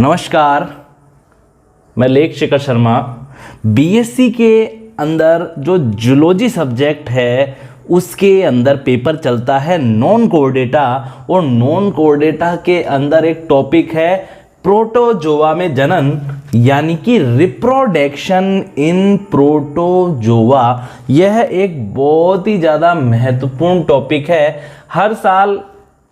नमस्कार, मैं लेख शेखर शर्मा। बीएससी के अंदर जो जूलॉजी सब्जेक्ट है उसके अंदर पेपर चलता है नॉन कोर डेटा, और नॉन कोर डेटा के अंदर एक टॉपिक है प्रोटोजोआ में जनन, यानी कि रिप्रोडक्शन इन प्रोटोजोआ। यह एक बहुत ही ज़्यादा महत्वपूर्ण टॉपिक है। हर साल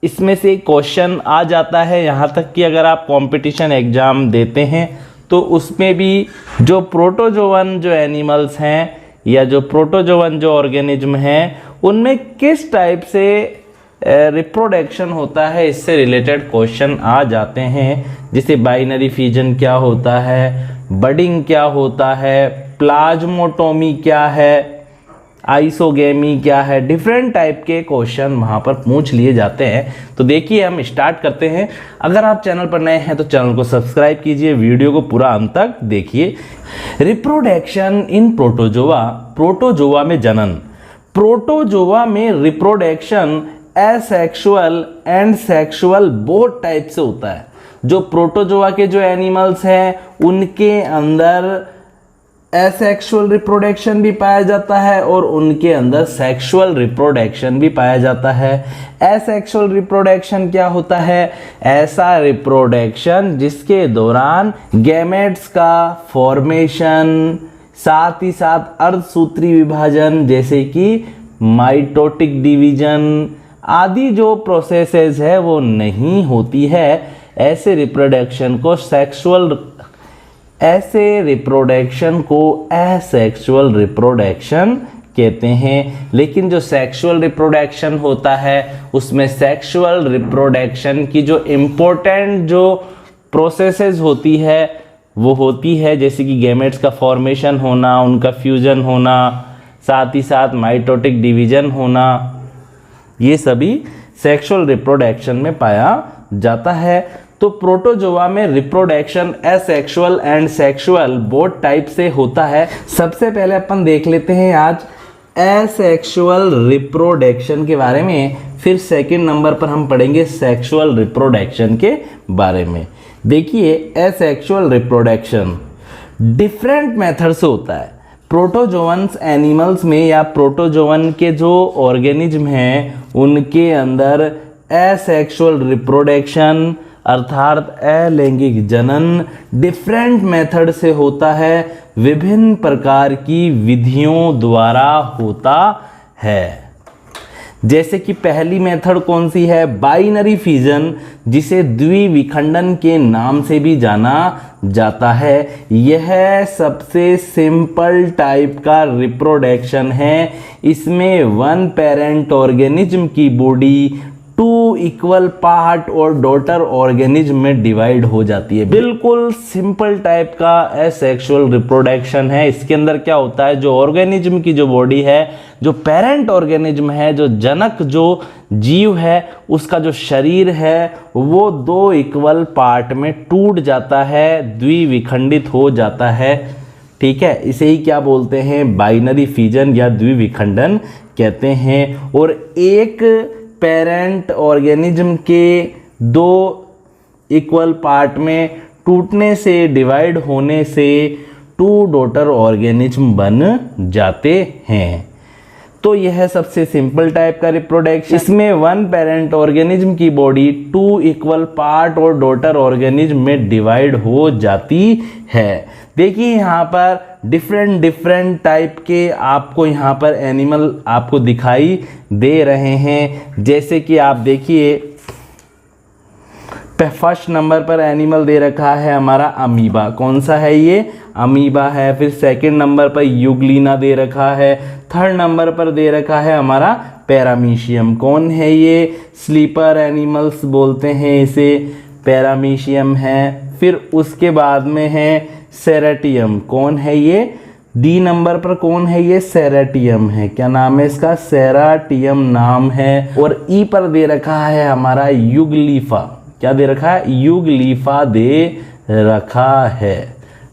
इसमें से क्वेश्चन आ जाता है, यहाँ तक कि अगर आप कंपटीशन एग्ज़ाम देते हैं तो उसमें भी जो प्रोटोजोवन जो एनिमल्स हैं या जो प्रोटोजोवन जो ऑर्गेनिज्म हैं उनमें किस टाइप से रिप्रोडक्शन होता है, इससे रिलेटेड क्वेश्चन आ जाते हैं। जैसे बाइनरी फिजन क्या होता है, बडिंग क्या होता है, प्लाज्मोटोमी क्या है, आइसोगेमी क्या है, डिफरेंट टाइप के क्वेश्चन वहाँ पर पूछ लिए जाते हैं। तो देखिए हम स्टार्ट करते हैं। अगर आप चैनल पर नए हैं तो चैनल को सब्सक्राइब कीजिए, वीडियो को पूरा अंत तक देखिए। रिप्रोडक्शन इन प्रोटोजोआ, प्रोटोजोआ में जनन। प्रोटोजोआ में reproduction asexual and sexual both type से होता है। जो प्रोटोजोआ के जो एनिमल्स हैं उनके अंदर एसेक्सुअल रिप्रोडक्शन भी पाया जाता है और उनके अंदर सेक्सुअल रिप्रोडक्शन भी पाया जाता है। एसेक्सुअल रिप्रोडक्शन क्या होता है? ऐसा रिप्रोडक्शन जिसके दौरान गैमेट्स का फॉर्मेशन, साथ ही साथ अर्धसूत्री विभाजन जैसे कि माइटोटिक डिवीजन आदि जो प्रोसेसेस है वो नहीं होती है। ऐसे रिप्रोडक्शन को एसेक्सुअल रिप्रोडक्शन कहते हैं। लेकिन जो सेक्सुअल रिप्रोडक्शन होता है उसमें सेक्सुअल रिप्रोडक्शन की जो इम्पोर्टेंट जो प्रोसेसेस होती है वो होती है जैसे कि गैमेट्स का फॉर्मेशन होना, उनका फ्यूजन होना, साथ ही साथ माइटोटिक डिवीजन होना, ये सभी सेक्सुअल रिप्रोडक्शन में पाया जाता है। तो प्रोटोजोआ में reproduction asexual and sexual both type से होता है। सबसे पहले अपन देख लेते हैं आज एसेक्सुअल रिप्रोडक्शन के बारे में, फिर सेकंड नंबर पर हम पढ़ेंगे सेक्सुअल रिप्रोडक्शन के बारे में। देखिए एसेक्सुअल रिप्रोडक्शन डिफरेंट मेथड से होता है। प्रोटोजोवन्स एनिमल्स में या प्रोटोजोवन के जो ऑर्गेनिज्म हैं उनके अंदर एसेक्सुअल रिप्रोडक्शन अर्थात अलैंगिक जनन डिफरेंट मेथड से होता है, विभिन्न प्रकार की विधियों द्वारा होता है। जैसे कि पहली मेथड कौन सी है? बाइनरी फिजन, जिसे द्विविखंडन के नाम से भी जाना जाता है। यह सबसे सिंपल टाइप का रिप्रोडक्शन है। इसमें वन पेरेंट ऑर्गेनिज्म की बॉडी 2 इक्वल पार्ट और डॉटर ऑर्गेनिज्म में डिवाइड हो जाती है। बिल्कुल सिंपल टाइप का एसेक्सुअल रिप्रोडक्शन है। इसके अंदर क्या होता है, जो ऑर्गेनिज्म की जो बॉडी है, जो पेरेंट ऑर्गेनिज्म है, जो जनक जो जीव है, उसका जो शरीर है वो 2 इक्वल पार्ट में टूट जाता है, द्विविखंडित हो जाता है। ठीक है, इसे ही क्या बोलते हैं? बाइनरी फिजन या द्विविखंडन कहते हैं। और एक पेरेंट ऑर्गेनिज्म के 2 इक्वल पार्ट में टूटने से, डिवाइड होने से 2 डॉटर ऑर्गेनिज्म बन जाते हैं। तो यह सबसे सिंपल टाइप का रिप्रोडक्शन। इसमें वन पेरेंट ऑर्गेनिज्म की बॉडी 2 इक्वल पार्ट और डॉटर ऑर्गेनिज्म में डिवाइड हो जाती है। देखिए यहाँ पर डिफरेंट टाइप के आपको यहाँ पर एनिमल आपको दिखाई दे रहे हैं। जैसे कि आप देखिए फर्स्ट नंबर पर एनिमल दे रखा है हमारा अमीबा। कौन सा है ये? अमीबा है। फिर सेकंड नंबर पर यूग्लिना दे रखा है। थर्ड नंबर पर दे रखा है हमारा पैरामीशियम। कौन है ये? स्लीपर एनिमल्स बोलते हैं इसे, पैरामीशियम है। फिर उसके बाद में है सेरेटियम। कौन है ये? डी नंबर पर कौन है ये? सेरेटियम है। क्या नाम है इसका? सेराटियम नाम है। और ई पर दे रखा है हमारा युगलीफा। क्या दे रखा है? युगलीफा दे रखा है।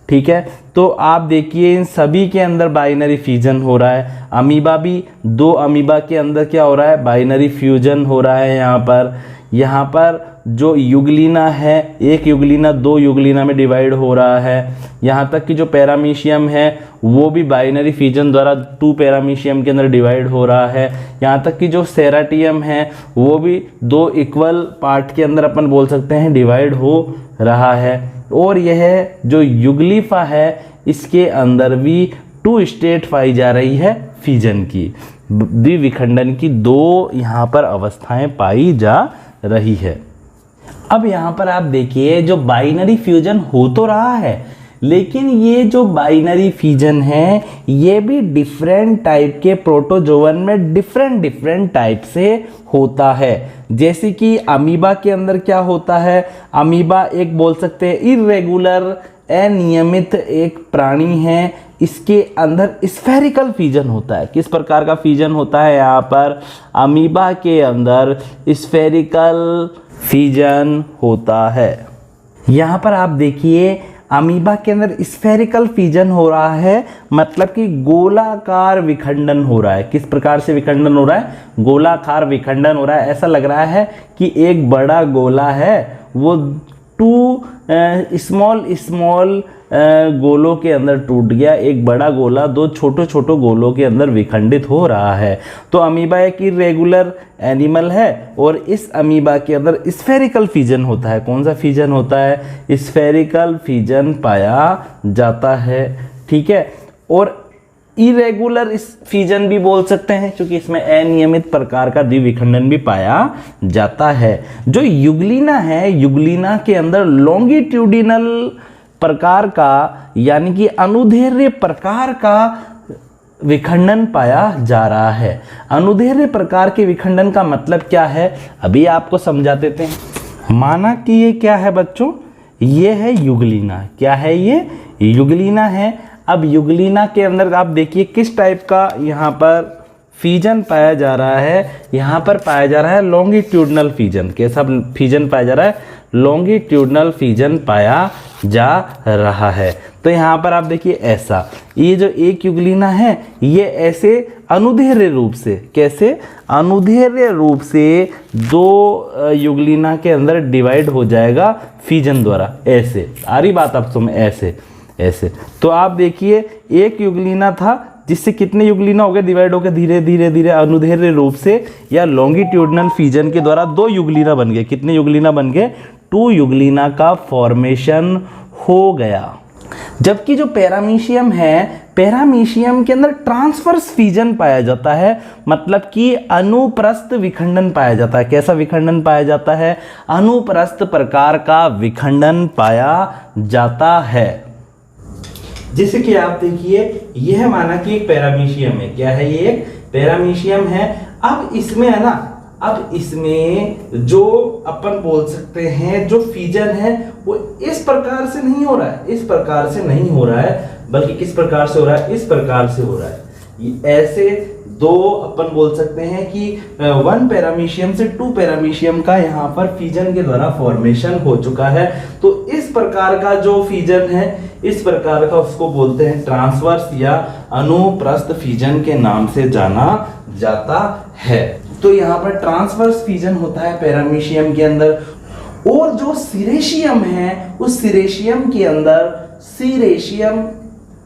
ठीक है, तो आप देखिए इन सभी के अंदर बाइनरी फ्यूजन हो रहा है। अमीबा भी 2 अमीबा के अंदर क्या हो रहा है? बाइनरी फ्यूजन हो रहा है। यहाँ पर यहाँ पर जो युगलीना है, एक युगलीना दो युगलीना में डिवाइड हो रहा है। यहाँ तक कि जो पैरामीशियम है वो भी बाइनरी फिजन द्वारा 2 पैरामीशियम के अंदर डिवाइड हो रहा है। यहाँ तक कि जो सेराटियम है वो भी 2 इक्वल पार्ट के अंदर अपन बोल सकते हैं डिवाइड हो रहा है। और यह जो युगलीफा है इसके अंदर भी 2 स्टेट पाई जा रही है फिजन की, द्विविखंडन की 2 यहाँ पर अवस्थाएं पाई जा रही है। अब यहाँ पर आप देखिए जो बाइनरी फ्यूजन हो तो रहा है, लेकिन ये जो बाइनरी फ्यूजन है ये भी डिफरेंट टाइप के प्रोटोजोवन में डिफरेंट टाइप से होता है। जैसे कि अमीबा के अंदर क्या होता है, अमीबा एक बोल सकते हैं इर्रेगुलर अनियमित एक प्राणी है, इसके अंदर स्फेरिकल फ्यूजन होता है। किस प्रकार का फ्यूजन होता है, यहाँ पर अमीबा के अंदर स्फेरिकल फ्यूजन होता है। यहाँ पर आप देखिए अमीबा के अंदर स्फेरिकल फ्यूजन हो रहा है, मतलब कि गोलाकार विखंडन हो रहा है। किस प्रकार से विखंडन हो रहा है, गोलाकार विखंडन हो रहा है। ऐसा लग रहा है कि एक बड़ा गोला है वो 2 स्मॉल गोलों के अंदर टूट गया, एक बड़ा गोला 2 छोटे गोलों के अंदर विखंडित हो रहा है। तो अमीबा एक इर्रेगुलर एनिमल है और इस अमीबा के अंदर स्फेरिकल फ्यूजन होता है। कौन सा फ्यूजन होता है, स्फेरिकल फ्यूजन पाया जाता है। ठीक है, और इरेगुलर फ्यूजन भी बोल सकते हैं क्योंकि इसमें अनियमित प्रकार का द्विविखंडन भी पाया जाता है। जो युगलीना है, युगलीना के अंदर लॉन्गिट्यूडिनल प्रकार का यानी कि अनुदैर्घ्य प्रकार का विखंडन पाया जा रहा है। अनुदैर्घ्य प्रकार के विखंडन का मतलब क्या है, अभी आपको समझा देते हैं। माना कि ये क्या है बच्चों, ये है युगलीना। क्या है ये, युगलीना है। अब युगलीना के अंदर आप देखिए किस टाइप का यहाँ पर फ्यूजन पाया जा रहा है। यहाँ पर पाया जा रहा है लॉन्गिट्यूडनल फ्यूजन। कैसा फ्यूजन पाया जा रहा है, लॉन्गिट्यूडनल फ्यूजन पाया जा रहा है। तो यहाँ पर आप देखिए ऐसा, ये जो एक युगलीना है ये ऐसे अनुदैर्घ्य रूप से, कैसे अनुदैर्घ्य रूप से 2 युगलीना के अंदर डिवाइड हो जाएगा फ्यूजन द्वारा। ऐसे आ रही बात आप समझ, ऐसे। तो आप देखिए एक युगलीना था जिससे कितने युगलीना हो गए, डिवाइड हो गए धीरे धीरे अनुदैर्घ्य रूप से या लॉन्गिट्यूडनल फ्यूजन के द्वारा 2 युगलीना बन गए। कितने युगलीना बन गए, 2 युगलीना का फॉर्मेशन हो गया। जबकि जो पैरामीशियम है, पैरामीशियम के अंदर ट्रांसवर्स फ्यूजन पाया जाता है, मतलब कि अनुप्रस्थ विखंडन पाया जाता है। कैसा विखंडन पाया जाता है, अनुप्रस्थ प्रकार का विखंडन पाया जाता है। जैसे कि आप देखिए यह माना कि एक पैरामीशियम है। क्या है, ये एक पैरामीशियम है। अब इसमें है ना, अब इसमें जो अपन बोल सकते हैं जो फ्यूजन है वो इस प्रकार से नहीं हो रहा है, इस प्रकार से नहीं हो रहा है, बल्कि किस प्रकार से हो रहा है, इस प्रकार से हो रहा है। ये ऐसे 2 अपन बोल सकते हैं कि 1 पैरामीशियम से 2 पैरामीशियम का यहाँ पर फ्यूजन के द्वारा फॉर्मेशन हो चुका है। तो इस प्रकार का जो फ्यूजन है, इस प्रकार का उसको बोलते हैं ट्रांसवर्स या अनुप्रस्थ फ्यूजन के नाम से जाना जाता है। तो यहाँ पर ट्रांसवर्स फ्यूजन होता है पैरामीशियम के अंदर। और जो सिरेशियम है, उस सिरेशियम के अंदर सिरेशियम,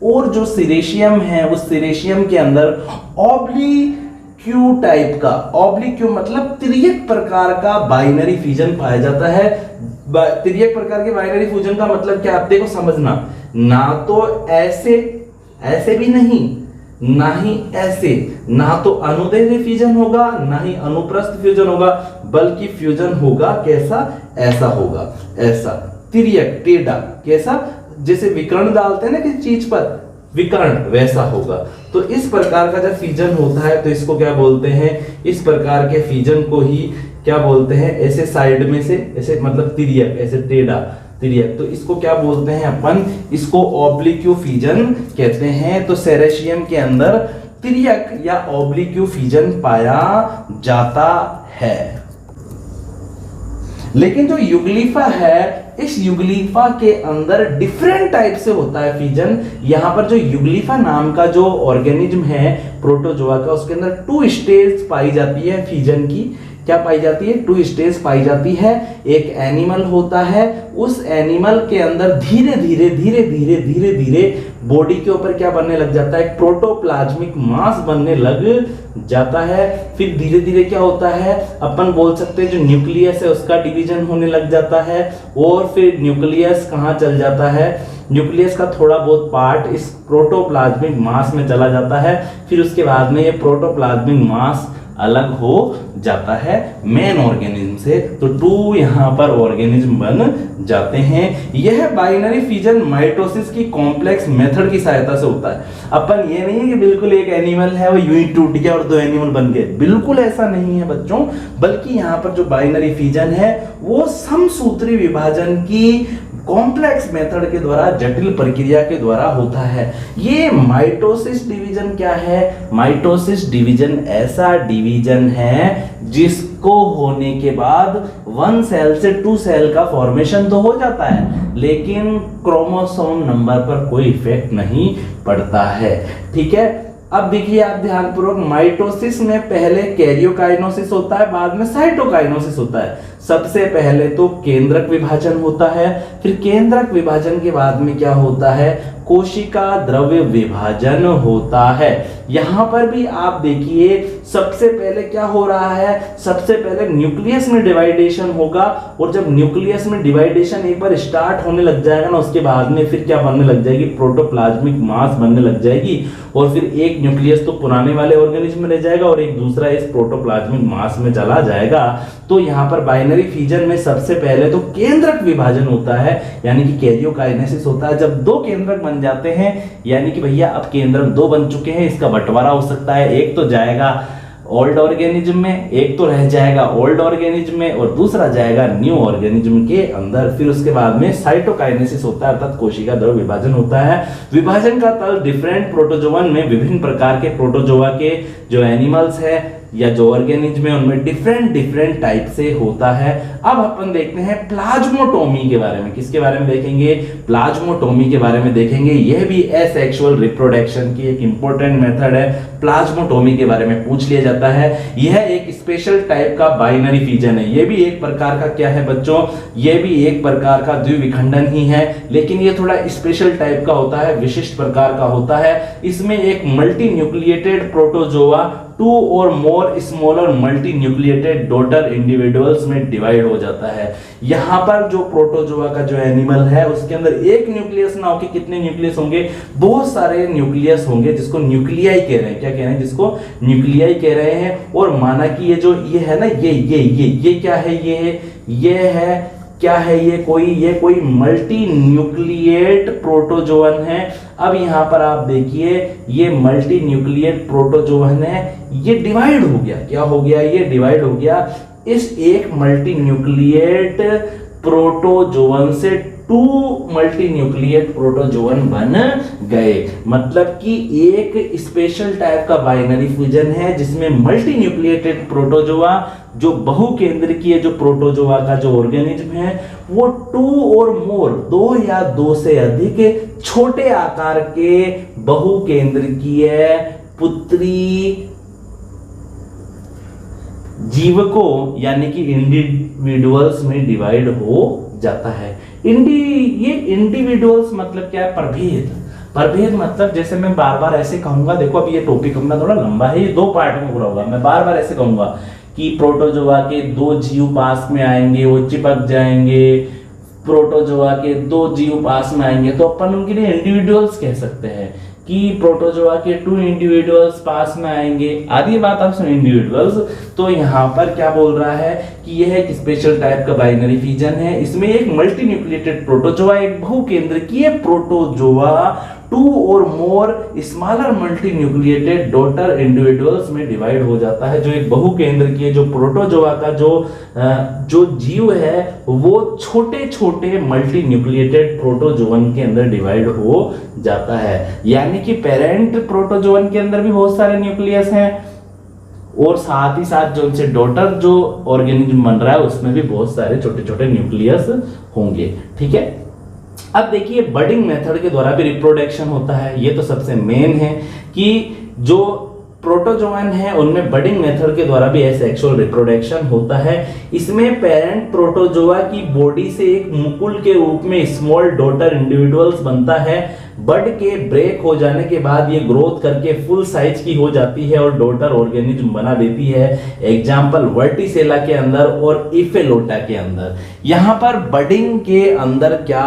और जो सिरेशियम है उस सिरेशियम के अंदर ऑब्लिक्यू टाइप का, ऑब्लिक्यू मतलब तिर्यक प्रकार का बाइनरी फ्यूजन पाया जाता है। तिर्यक प्रकार के बाइनरी फ्यूजन का मतलब क्या, आप देखो समझना, ना तो ऐसे भी नहीं, ना ही ऐसे, ना तो अनुदैर्घ्य फ्यूजन होगा, ना ही अनुप्रस्थ फ्यूजन होगा, बल्कि फ्यूजन होगा कैसा, ऐसा होगा, ऐसा तिर्यक टेढ़ा, कैसा, जैसे विकर्ण डालते हैं ना किसी चीज पर, विकर्ण, वैसा होगा। तो इस प्रकार का जब फ्यूजन होता है तो इसको क्या बोलते हैं, इस प्रकार के फ्यूजन को ही क्या बोलते हैं, ऐसे साइड में से ऐसे मतलब तिर्यक, ऐसे टेढ़ा तिर्यक, तो इसको क्या बोलते हैं अपन, इसको ऑब्लिक्यू फ्यूजन कहते हैं। तो सेरेशियम के अंदर तिर्यक या ऑब्लिक्यू फ्यूजन पाया जाता है। लेकिन जो युगलीफा है, इस युगलीफा के अंदर डिफरेंट टाइप से होता है फ्यूजन। यहां पर जो युगलीफा नाम का जो ऑर्गेनिज्म है प्रोटोजोआ का, उसके अंदर 2 स्टेज पाई जाती है फ्यूजन की। क्या पाई जाती है, 2 स्टेज पाई जाती है। एक एनिमल होता है, उस एनिमल के अंदर धीरे धीरे धीरे धीरे धीरे धीरे बॉडी के ऊपर क्या बनने लग जाता है, प्रोटोप्लाज्मिक मास बनने लग जाता है। फिर धीरे धीरे क्या होता है, अपन बोल सकते हैं जो न्यूक्लियस है उसका डिवीजन होने लग जाता है, और फिर न्यूक्लियस कहाँ चल जाता है, न्यूक्लियस का थोड़ा बहुत पार्ट इस प्रोटोप्लाज्मिक मास में चला जाता है। फिर उसके बाद में ये प्रोटोप्लाज्मिक मास अलग हो जाता है मेन ऑर्गेनिज्म से, तो 2 यहाँ पर ऑर्गेनिज्म बन जाते हैं। यह बाइनरी फिजन माइटोसिस की कॉम्प्लेक्स मेथड की सहायता से होता है। अपन ये नहीं है कि बिल्कुल एक एनिमल है वो यूं ही टूट गया और 2 एनिमल बन गए, बिल्कुल ऐसा नहीं है बच्चों, बल्कि यहाँ पर जो बाइनरी फिजन है वो समसूत्री विभाजन की कॉम्प्लेक्स मेथड के द्वारा, जटिल प्रक्रिया के द्वारा होता है। ये माइटोसिस डिवीजन क्या है, माइटोसिस डिवीजन ऐसा डिवीजन है जिसको होने के बाद 1 सेल से 2 सेल का फॉर्मेशन तो हो जाता है, लेकिन क्रोमोसोम नंबर पर कोई इफेक्ट नहीं पड़ता है। ठीक है, अब देखिए आप ध्यानपूर्वक, माइटोसिस में पहले कैरियोकाइनोसिस होता है, बाद में साइटोकाइनोसिस होता है। सबसे पहले तो केंद्रक विभाजन होता है, फिर केंद्रक विभाजन के बाद में क्या होता है, कोशिका द्रव्य विभाजन होता है। यहां पर भी आप देखिए सबसे पहले क्या हो रहा है, सबसे पहले न्यूक्लियस में डिवाइडेशन होगा, और जब न्यूक्लियस में डिवाइडेशन एक बार स्टार्ट होने लग जाएगा ना, उसके बाद में फिर क्या बनने लग जाएगी, प्रोटोप्लाज्मिक मास बनने लग जाएगी, और फिर एक न्यूक्लियस तो पुराने वाले ऑर्गेनिज्म में रह जाएगा और एक दूसरा इस प्रोटोप्लाज्मिक मास में चला जाएगा। तो यहाँ पर बाइनरी फिजन में सबसे पहले तो केंद्रक विभाजन होता है, यानी कि कैरियोकाइनेसिस होता है। जब 2 केंद्रक बन जाते हैं, यानी कि भैया अब केंद्रक 2 बन चुके हैं, इसका बंटवारा हो सकता है, एक तो जाएगा ओल्ड ऑर्गेनिज्म में, एक तो रह जाएगा ओल्ड ऑर्गेनिज्म में, और दूसरा जाएगा न्यू ऑर्गेनिज्म के अंदर। फिर उसके बाद में साइटोकाइनेसिस होता है, अर्थात कोशिका द्रव्य विभाजन होता है। विभाजन का तल डिफरेंट प्रोटोजोवन में विभिन्न प्रकार के प्रोटोजोआ के जो एनिमल्स है या जो ऑर्गेनिज्म है उनमें डिफरेंट टाइप से होता है। अब अपन देखते हैं प्लाज्मोटोमी के बारे में। किसके बारे में देखेंगे, प्लाज्मोटोमी के बारे में देखेंगे। यह भी एसेक्सुअल रिप्रोडक्शन की एक इंपॉर्टेंट मेथड है। प्लाज्मोटोमी के बारे में पूछ लिया जाता है। यह एक स्पेशल टाइप का बाइनरी फिजन है। यह भी एक प्रकार का क्या है बच्चों, यह भी एक प्रकार का द्विविखंडन ही है, लेकिन यह थोड़ा स्पेशल टाइप का होता है, विशिष्ट प्रकार का होता है। इसमें एक मल्टी न्यूक्लिएटेड प्रोटोजोआ 2 और मोर smaller multi nucleated daughter individuals में डिवाइड हो जाता है। यहां पर जो प्रोटोजोआ का जो एनिमल है उसके अंदर एक न्यूक्लियस ना होके कितने न्यूक्लियस होंगे, बहुत सारे न्यूक्लियस होंगे, जिसको न्यूक्लियाई कह रहे हैं। क्या कह रहे हैं, जिसको न्यूक्लियाई कह रहे हैं। और माना कि ये जो ये है ना, ये क्या है, ये है क्या है, ये कोई मल्टी न्यूक्लिएट प्रोटोजोअन है। अब यहां पर आप देखिए ये मल्टी न्यूक्लिएट प्रोटोजोअन है, ये डिवाइड हो गया। क्या हो गया, ये डिवाइड हो गया। इस एक मल्टी न्यूक्लिएट प्रोटोजोअन से 2 मल्टी न्यूक्लिएट प्रोटोजोअन बन गए। मतलब कि एक स्पेशल टाइप का बाइनरी फ्यूजन है जिसमें मल्टी न्यूक्लिएटेड प्रोटोजोआ, जो बहुकेंद्रकीय जो प्रोटोजोआ का जो ऑर्गेनिज्म है वो 2 और मोर 2 या 2 से अधिक छोटे आकार के बहुकेंद्रकीय पुत्री जीवकों यानी कि इंडिविजुअल्स में डिवाइड हो जाता है। ये इंडिविजुअल्स मतलब क्या है, प्रभेद मतलब जैसे मैं बार बार ऐसे कहूंगा, देखो अब ये टॉपिक अपना थोड़ा लंबा है, ये 2 पार्ट में पूरा होगा। मैं बार बार ऐसे कहूंगा कि प्रोटोजोआ के 2 जीव पास में आएंगे, वो चिपक जाएंगे, प्रोटोजोआ के 2 जीव पास में आएंगे, तो अपन उनके लिए इंडिविजुअल्स कह सकते हैं कि प्रोटोजोआ के 2 इंडिविजुअल्स पास में आएंगे, आदि बात आप सुन इंडिविजुअल्स। तो यहाँ पर क्या बोल रहा है कि यह एक स्पेशल टाइप का बाइनरी फिजन है। इसमें एक मल्टी न्यूक्लिएटेड प्रोटोजोआ, एक बहुकेंद्रकीय प्रोटोजोआ 2 और मोर smaller multi nucleated daughter individuals में डिवाइड हो जाता है। जो एक बहुकेंद्रकीय जो प्रोटोजोआ का जो जीव है वो छोटे छोटे मल्टी न्यूक्लिएटेड प्रोटोजोअन के अंदर डिवाइड हो जाता है। यानी कि पेरेंट प्रोटोजोअन के अंदर भी बहुत सारे न्यूक्लियस हैं, और साथ ही साथ जो उनसे डॉटर जो ऑर्गेनिज्म बन रहा है उसमें भी बहुत सारे छोटे छोटे न्यूक्लियस होंगे। ठीक है, अब देखिए बडिंग मेथड के द्वारा भी रिप्रोडक्शन होता है। ये तो सबसे मेन है कि जो प्रोटोजोवन है उनमें बडिंग मेथड के द्वारा भी एसेक्सुअल रिप्रोडक्शन होता है। इसमें पेरेंट प्रोटोजोआ की बॉडी से एक मुकुल के रूप में स्मॉल डॉटर इंडिविजुअल्स बनता है। बड के ब्रेक हो जाने के बाद ये ग्रोथ करके फुल साइज की हो जाती है और डॉटर ऑर्गेनिज्म बना देती है। एग्जाम्पल वर्टिसेला के अंदर और इफेलोटा के अंदर। यहाँ पर बडिंग के अंदर क्या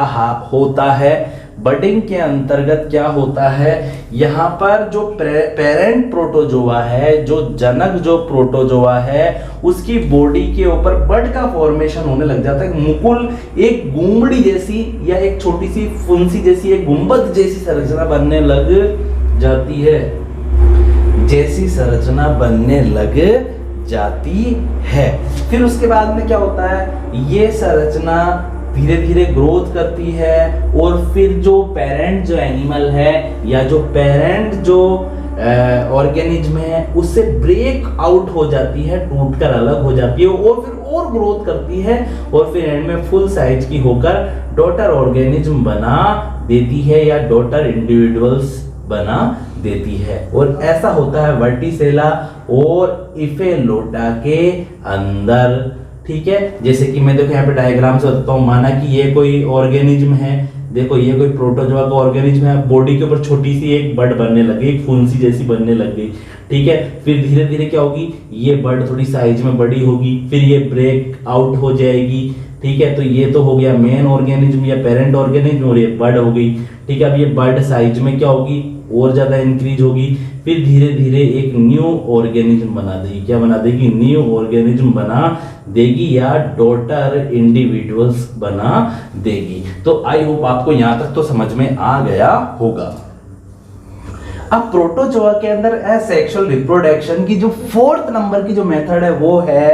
होता है, बडिंग के अंतर्गत क्या होता है, यहाँ पर जो पेरेंट प्रोटोजोआ है, जो जनक जो प्रोटोजोआ है, उसकी बॉडी के ऊपर बड का फॉर्मेशन होने लग जाता है। मुकुल एक गुमड़ी जैसी या एक छोटी सी फुंसी जैसी एक गुंबद जैसी संरचना बनने लग जाती है, जैसी संरचना बनने लग जाती है। फिर उसके बाद में क्या होता है, ये संरचना धीरे धीरे ग्रोथ करती है और फिर जो पेरेंट जो एनिमल है या जो पेरेंट जो ऑर्गेनिज्म है उससे ब्रेक आउट हो जाती है, टूटकर अलग हो जाती है और फिर और ग्रोथ करती है और फिर एंड में फुल साइज की होकर डॉटर ऑर्गेनिज्म बना देती है या डॉटर इंडिविजुअल्स बना देती है। और ऐसा होता है वर्टिसेला और इफेलोटा के अंदर। ठीक है, जैसे कि मैं देखो यहाँ पे डायग्राम से बताता हूँ। माना कि ये कोई ऑर्गेनिज्म है, देखो ये कोई प्रोटोजोआ का ऑर्गेनिज्म है, बॉडी के ऊपर छोटी सी एक बड बनने लगी, एक फुंसी जैसी बनने लग गई। ठीक है, फिर धीरे धीरे क्या होगी, ये बड थोड़ी साइज में बड़ी होगी, फिर ये ब्रेक आउट हो जाएगी। ठीक है, तो ये तो हो गया मेन ऑर्गेनिज्म या पेरेंट ऑर्गेनिज्म और ये बड हो गई। ठीक है, अब ये बड साइज में क्या होगी, और ज्यादा इंक्रीज होगी, फिर धीरे धीरे एक न्यू ऑर्गेनिज्म बना देगी। क्या बना देगी, न्यू ऑर्गेनिज्म बना देगी या डॉटर इंडिविजुअल्स बना देगी। तो आई होप आपको यहां तक तो समझ में आ गया होगा। अब प्रोटोजोआ के अंदर एसेक्सुअल रिप्रोडक्शन की जो 4th नंबर की जो मेथड है वो है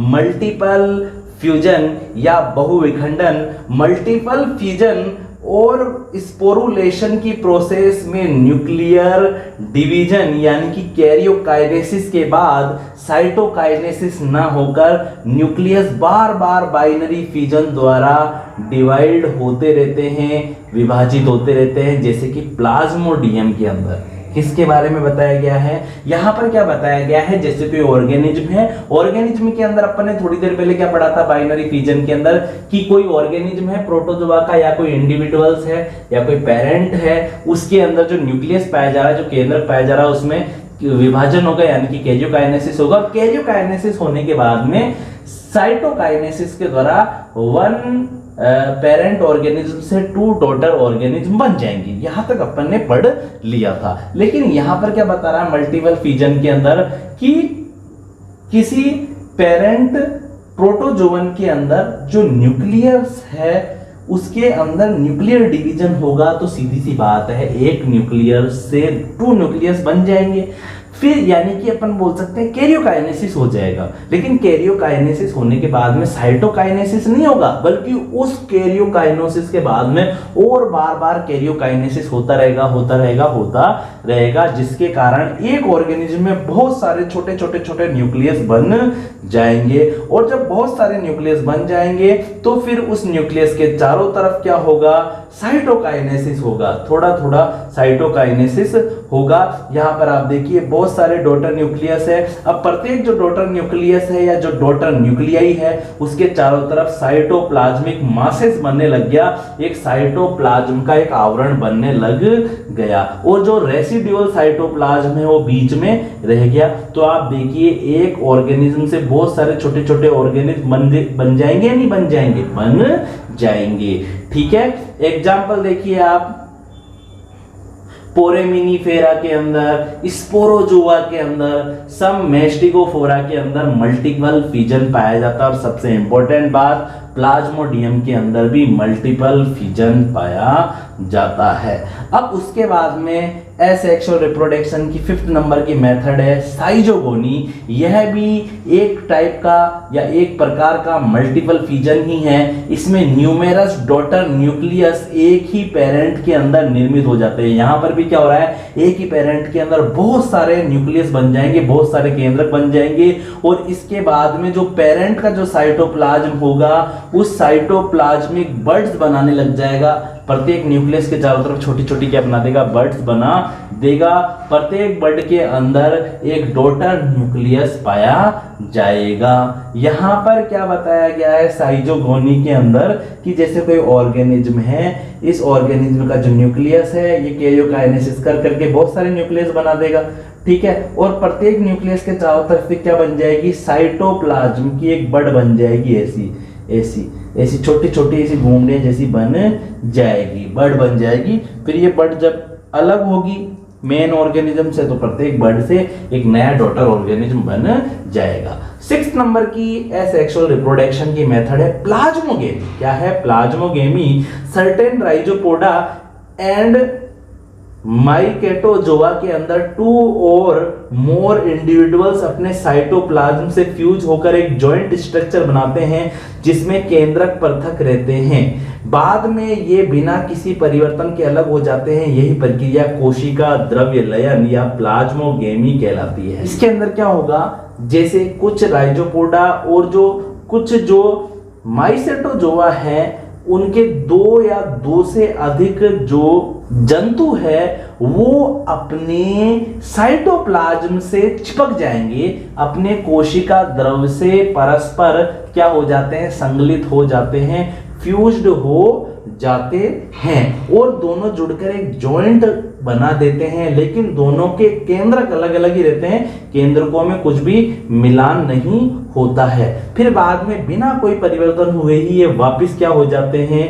मल्टीपल फ्यूजन या बहुविखंडन। मल्टीपल फ्यूजन और स्पोरुलेशन की प्रोसेस में न्यूक्लियर डिवीजन यानी कि कैरियोकाइनेसिस के बाद साइटोकाइनेसिस न होकर न्यूक्लियस बार बार बाइनरी फ्यूजन द्वारा डिवाइड होते रहते हैं, विभाजित होते रहते हैं, जैसे कि प्लाज्मोडियम के अंदर। किसके बारे में बताया गया है, यहाँ पर क्या बताया गया है, जैसे कोई ऑर्गेनिज्म है, ऑर्गेनिज्म के अंदर अपन ने थोड़ी देर पहले क्या पढ़ा था बाइनरी फ्यूजन के अंदर, कि कोई ऑर्गेनिज्म है प्रोटोजोआ का या कोई इंडिविजुअल्स है या कोई पेरेंट है, उसके अंदर जो न्यूक्लियस पाया जा रहा है, जो केंद्रक पाया जा रहा है, उसमें विभाजन होगा यानी कि कैरियोकाइनेसिस होगा। कैरियोकाइनेसिस होने के बाद में साइटोकाइनेसिस के द्वारा 1 पेरेंट ऑर्गेनिज्म से 2 डॉटर ऑर्गेनिज्म बन जाएंगे। यहां तक अपन ने पढ़ लिया था। लेकिन यहां पर क्या बता रहा है मल्टीपल फ्यूजन के अंदर, कि किसी पेरेंट प्रोटोजोवन के अंदर जो न्यूक्लियस है उसके अंदर न्यूक्लियर डिवीजन होगा, तो सीधी सी बात है एक न्यूक्लियर से 2 न्यूक्लियस बन जाएंगे। फिर यानी कि अपन बोल सकते हैं कैरियोकाइनेसिस हो जाएगा। लेकिन कैरियोकाइनेसिस होने के बाद में साइटोकाइनेसिस नहीं होगा, बल्कि उस कैरियोकाइनेसिस के बाद में और बार बार कैरियोकाइनेसिस होता रहेगा, जिसके कारण एक ऑर्गेनिज्म में बहुत सारे छोटे छोटे न्यूक्लियस बन जाएंगे। और जब बहुत सारे न्यूक्लियस बन जाएंगे तो फिर उस न्यूक्लियस के चारों तरफ क्या होगा, साइटोकाइनेसिस होगा, थोड़ा थोड़ा साइटोकाइनेसिस होगा। यहां पर आप देखिए बहुत सारे डॉटर न्यूक्लियस है। अब प्रत्येक जो डॉटर न्यूक्लियस है या जो डॉटर न्यूक्लियाई है उसके चारों तरफ साइटोप्लाज्मिक मासेस बनने लग गया, एक साइटोप्लाज्म का एक आवरण बनने लग गया, और जो रेसिड्यूअल साइटोप्लाज्म है वो बीच में रह गया। तो आप देखिए एक ऑर्गेनिज्म से बहुत सारे छोटे छोटे ऑर्गेनिज्म बन जाएंगे या नहीं बन जाएंगे, बन जाएंगे। ठीक है, एग्जाम्पल देखिए आप पोरेमिनीफेरा के अंदर, स्पोरोजोआ के अंदर, सम मेस्टिगोफोरा के अंदर मल्टीपल फ्यूजन पाया जाता है। और सबसे इंपॉर्टेंट बात, प्लाज्मोडियम के अंदर भी मल्टीपल फ्यूजन पाया जाता है। अब उसके बाद में एसेक्सुअल रिप्रोडक्शन की 5th नंबर की मेथड है साइजोगोनी। यह भी एक टाइप का या एक प्रकार का मल्टीपल फ्यूजन ही है। इसमें न्यूमेरस डॉटर न्यूक्लियस एक ही पेरेंट के अंदर निर्मित हो जाते हैं। यहां पर भी क्या हो रहा है, एक ही पेरेंट के अंदर बहुत सारे न्यूक्लियस बन जाएंगे, बहुत सारे केंद्रक बन जाएंगे, और इसके बाद में जो पेरेंट का जो साइटोप्लाज्म होगा उस साइटोप्लाज्मिक बड्स बनाने लग जाएगा। प्रत्येक न्यूक्लियस न्यूक्लियस के चारों तरफ छोटी छोटी क्या बना देगा, बड्स बना देगा। प्रत्येक बड के अंदर एक डॉटर न्यूक्लियस पाया जाएगा। यहाँ पर क्या बताया गया है साइजोगोनी के अंदर कि जैसे कोई ऑर्गेनिज्म है, इस ऑर्गेनिज्म का जो न्यूक्लियस है ये कैरियोकाइनेसिस कर करके बहुत सारे न्यूक्लियस बना देगा, ठीक है। और प्रत्येक न्यूक्लियस के चारों तरफ से क्या बन जाएगी, साइटोप्लाज्म की एक बड बन जाएगी, ऐसी छोटी छोटी ऐसी घूमने जैसी बन जाएगी, बड बन जाएगी। फिर ये बड जब अलग होगी मेन ऑर्गेनिज्म से तो प्रत्येक बड से एक नया डॉटर ऑर्गेनिज्म बन जाएगा। 6 नंबर की एसेक्सुअल रिप्रोडक्शन की मेथड है प्लाज्मोगेमी। क्या है प्लाज्मोगेमी? सर्टेन राइजोपोडा एंड माइकेटोजोआ के अंदर 2 और मोर इंडिविजुअल्स अपने साइटोप्लाज्म से फ्यूज होकर एक जॉइंट स्ट्रक्चर बनाते हैं जिसमें केंद्रक पृथक रहते हैं। बाद में ये बिना किसी परिवर्तन के अलग हो जाते हैं। यही प्रक्रिया कोशिका द्रव्य लयन या प्लाज्मोगेमी कहलाती है। इसके अंदर क्या होगा, जैसे कुछ राइजोपोडा और कुछ जो माइसेटोजोआ है उनके 2 या 2 से अधिक जो जंतु है वो अपने साइटोप्लाज्म से चिपक जाएंगे, अपने कोशिका द्रव से परस्पर क्या हो जाते हैं, संगलित हो जाते हैं, फ्यूज्ड हो जाते हैं और दोनों जुड़कर एक जॉइंट बना देते हैं। लेकिन दोनों के केंद्रक अलग अलग ही रहते हैं, केंद्रकों में कुछ भी मिलान नहीं होता है। फिर बाद में बिना कोई परिवर्तन हुए ही ये वापस क्या हो जाते हैं,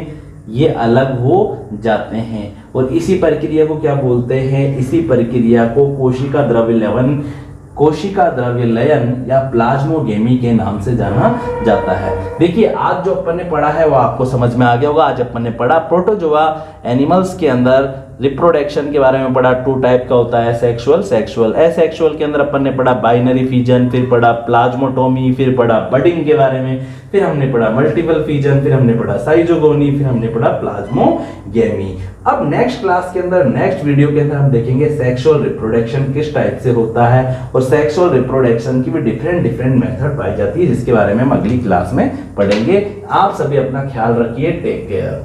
ये अलग हो जाते हैं। और इसी प्रक्रिया को क्या बोलते हैं, इसी प्रक्रिया को कोशिका द्रव्य लयन या प्लाज्मोगेमी के नाम से जाना जाता है। देखिए आज जो अपन ने पढ़ा है वो आपको समझ में आ गया होगा। आज अपन ने पढ़ा प्रोटोजोआ एनिमल्स के अंदर रिप्रोडक्शन के बारे में पढ़ा। 2 टाइप का होता है, सेक्सुअल। एसेक्सुअल के अंदर अपन ने पढ़ा बाइनरी फिजन, फिर पढ़ा प्लाज्मोटोमी, फिर पढ़ा बडिंग के बारे में, फिर हमने पढ़ा मल्टीपल फिजन, फिर हमने पढ़ा साइजोगोनी, फिर हमने पढ़ा प्लाज्मोगेमी। अब नेक्स्ट क्लास के अंदर, नेक्स्ट वीडियो के अंदर हम देखेंगे सेक्सुअल रिप्रोडक्शन किस टाइप से होता है और सेक्सुअल रिप्रोडक्शन की भी डिफरेंट मेथड पाई जाती है जिसके बारे में हम अगली क्लास में पढ़ेंगे। आप सभी अपना ख्याल रखिए, टेक केयर।